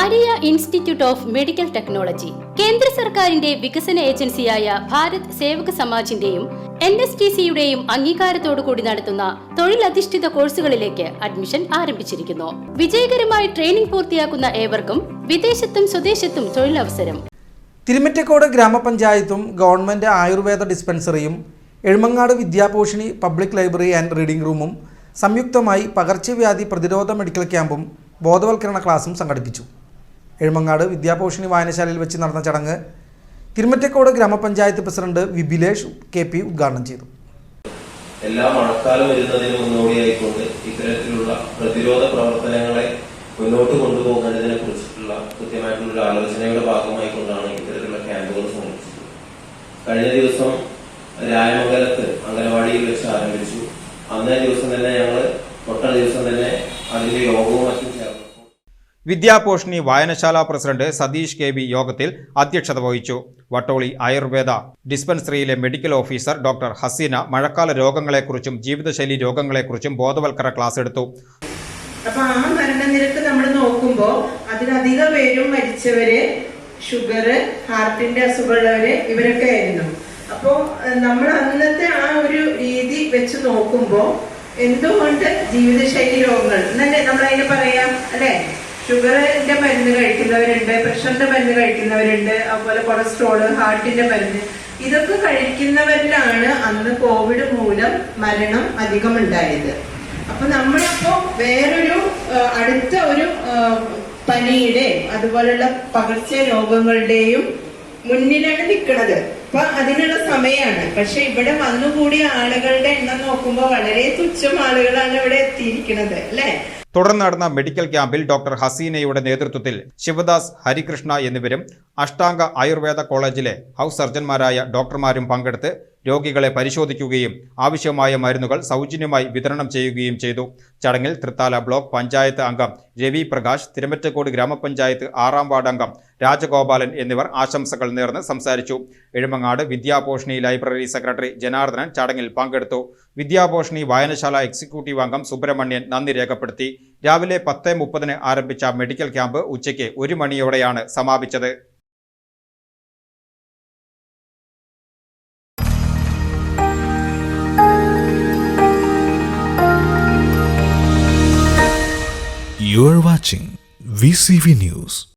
Maria institute of medical technology കേന്ദ്ര സർക്കാരിന്റെ വികസന ഏജൻസിയായ ഭാരത് സേവക് സമാജിന്റെയും NSTCയുടെയും അംഗീകാരത്തോടുകൂടി നടത്തുന്ന തൊഴിലധിഷ്ഠിത കോഴ്സുകളിലേക്ക് അഡ്മിഷൻ ആരംഭിച്ചിരിക്കുന്നു. വിജയകരമായി ട്രെയിനിംഗ് പൂർത്തിയാക്കുന്ന ഏവർക്കും വിദേശത്തും സ്വദേശത്തും തൊഴിലവസരം. തിരുമറ്റക്കോട് ഗ്രാമപഞ്ചായത്തും ഗവൺമെന്റ് ആയുർവേദ ഡിസ്പെൻസറിയും Ezhumangad Vidyaposhini public library and reading റൂമും സംയുക്തമായി പകർച്ചവ്യാധി പ്രതിരോധ മെഡിക്കൽ ക്യാമ്പും ബോധവൽക്കരണ ക്ലാസും സംഘടിപ്പിച്ചു. എഴുമങ്ങാട് വിദ്യാപോഷിണി വായനശാലയിൽ വെച്ച് നടന്ന ചടങ്ങ് തിരുമറ്റക്കോട് ഗ്രാമപഞ്ചായത്ത് പ്രസിഡന്റ് വിപിലേഷ് KP ഉദ്ഘാടനം ചെയ്തു. എല്ലാ മഴക്കാലം വരുന്നതിന് മുന്നോടിയായിക്കൊണ്ട് ഇത്തരത്തിലുള്ള പ്രതിരോധ പ്രവർത്തനങ്ങളെ മുന്നോട്ട് കൊണ്ടുപോകുന്നതിനെ കുറിച്ചിട്ടുള്ള കൃത്യമായിട്ടുള്ള ആലോചനയുടെ ഭാഗമായിക്കൊണ്ടാണ് ഇത്തരത്തിലുള്ള ക്യാമ്പുകൾ സംഘടിപ്പിച്ചത്. കഴിഞ്ഞ ദിവസം രായമംഗലത്ത് അംഗനവാടിയിൽ വെച്ച് ആരംഭിച്ചു. അന്നേ ദിവസം തന്നെ ഞങ്ങൾ തൊട്ട ദിവസം തന്നെ അതിന്റെ യോഗവും മറ്റും ചേർന്നു. വിദ്യാപോഷിണി വായനശാല പ്രസിഡന്റ് സതീഷ് KB യോഗത്തിൽ അധ്യക്ഷത വഹിച്ചു. വട്ടോളി ആയുർവേദ ഡിസ്പെൻസറിയിലെ മെഡിക്കൽ ഓഫീസർ ഡോക്ടർ ഹസീന മഴക്കാല രോഗങ്ങളെക്കുറിച്ചും ജീവിതശൈലി രോഗങ്ങളെക്കുറിച്ചും ബോധവൽക്കരണ ക്ലാസ് എടുത്തു. അപ്പൊ ആ മരണനിരക്ക് നമ്മൾ നോക്കുമ്പോൾ അതിലധികം പേരും മരിച്ചവര് ഷുഗർ, ഹാർട്ടിന്റെ അസുഖമുള്ളവര് ഇവരൊക്കെ ആയിരുന്നു. അപ്പോൾ നമ്മൾ അന്നത്തെ ആ ഒരു രീതി വെച്ച് നോക്കുമ്പോൾ എന്തുകൊണ്ട് ജീവിതശൈലി രോഗങ്ങൾ എന്നല്ലേ നമ്മൾ അതിന് പറയാം അല്ലെ? ഷുഗറിന്റെ മരുന്ന് കഴിക്കുന്നവരുണ്ട്, പ്രഷറിന്റെ മരുന്ന് കഴിക്കുന്നവരുണ്ട്, അതുപോലെ കൊളസ്ട്രോള്, ഹാർട്ടിന്റെ മരുന്ന്, ഇതൊക്കെ കഴിക്കുന്നവരിലാണ് അന്ന് കോവിഡ് മൂലം മരണം അധികം ഉണ്ടായത്. അപ്പൊ നമ്മളിപ്പോ വേറൊരു അടുത്ത ഒരു പനിയുടെ അതുപോലുള്ള പകർച്ച രോഗങ്ങളുടെയും മുന്നിലാണ് നിൽക്കുന്നത്. അപ്പൊ അതിനുള്ള സമയമാണ്. പക്ഷെ ഇവിടെ വന്നുകൂടിയ ആളുകളുടെ എണ്ണം നോക്കുമ്പോൾ വളരെ തുച്ഛം ആളുകളാണ് ഇവിടെ എത്തിയിരിക്കുന്നത് അല്ലെ? തുടർന്ന് നടന്ന മെഡിക്കൽ ക്യാമ്പിൽ ഡോക്ടർ ഹസീനയുടെ നേതൃത്വത്തിൽ ശിവദാസ്, ഹരികൃഷ്ണ എന്നിവരും അഷ്ടാംഗ ആയുർവേദ കോളേജിലെ ഹൗസ് സർജന്മാരായ ഡോക്ടർമാരും പങ്കെടുത്ത് രോഗികളെ പരിശോധിക്കുകയും ആവശ്യമായ മരുന്നുകൾ സൗജന്യമായി വിതരണം ചെയ്യുകയും ചെയ്തു. ചടങ്ങിൽ തൃത്താല ബ്ലോക്ക് പഞ്ചായത്ത് അംഗം രവി പ്രകാശ്, തിരുമറ്റക്കോട് ഗ്രാമപഞ്ചായത്ത് 6ാം വാർഡ് അംഗം രാജഗോപാലൻ എന്നിവർ ആശംസകൾ നേർന്ന് സംസാരിച്ചു. എഴുമങ്ങാട് വിദ്യാപോഷിണി ലൈബ്രറി സെക്രട്ടറി ജനാർദ്ദനൻ ചടങ്ങിൽ പങ്കെടുത്തു. വിദ്യാപോഷിണി വായനശാല എക്സിക്യൂട്ടീവ് അംഗം സുബ്രഹ്മണ്യൻ നന്ദി രേഖപ്പെടുത്തി. രാവിലെ 10:30 ആരംഭിച്ച മെഡിക്കൽ ക്യാമ്പ് ഉച്ചയ്ക്ക് 1 മണിയോടെയാണ് സമാപിച്ചത്. You are watching VCV News.